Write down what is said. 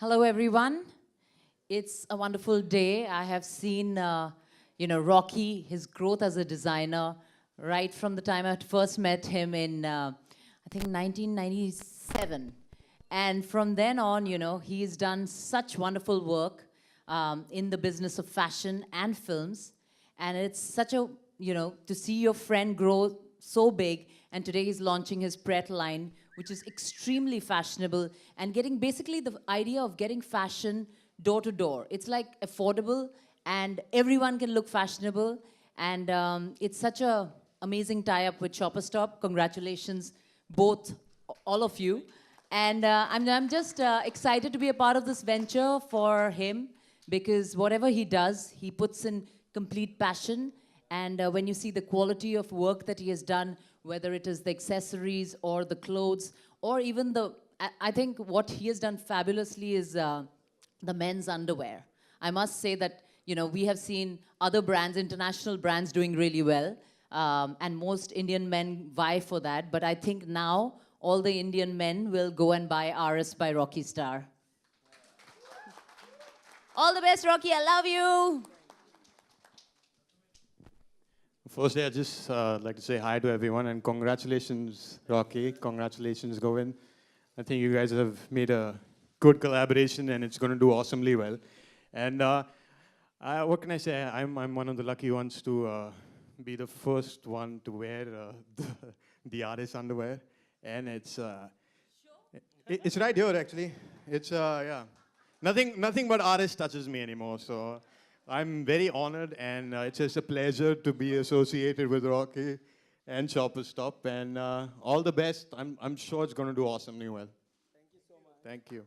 Hello, everyone. It's a wonderful day. I have seen, Rocky, his growth as a designer, right from the time I first met him in, I think, 1997. And from then on, he's done such wonderful work in the business of fashion and films. And it's such a, to see your friend grow so big. And today he's launching his Pret line, which is extremely fashionable and getting basically the idea of getting fashion door to door. It's like affordable and everyone can look fashionable. And it's such a amazing tie-up with Shopper Stop. Congratulations, both, all of you. And I'm just excited to be a part of this venture for him because whatever he does, he puts in complete passion. And when you see the quality of work that he has done, whether it is the accessories or the clothes, or even I think what he has done fabulously is the men's underwear. I must say that, we have seen other brands, international brands doing really well, and most Indian men vie for that. But I think now all the Indian men will go and buy RS by Rocky Star. All the best, Rocky. I love you. Firstly, I just like to say hi to everyone and congratulations, Rocky. Congratulations, Govind. I think you guys have made a good collaboration and it's going to do awesomely well. And what can I say? I'm one of the lucky ones to be the first one to wear the artist underwear. And it's right here, actually. It's, yeah. Nothing but artist touches me anymore, so I'm very honored, and it's just a pleasure to be associated with Rocky and Shopper Stop, and all the best. I'm sure it's going to do awesomely well. Thank you so much. Thank you.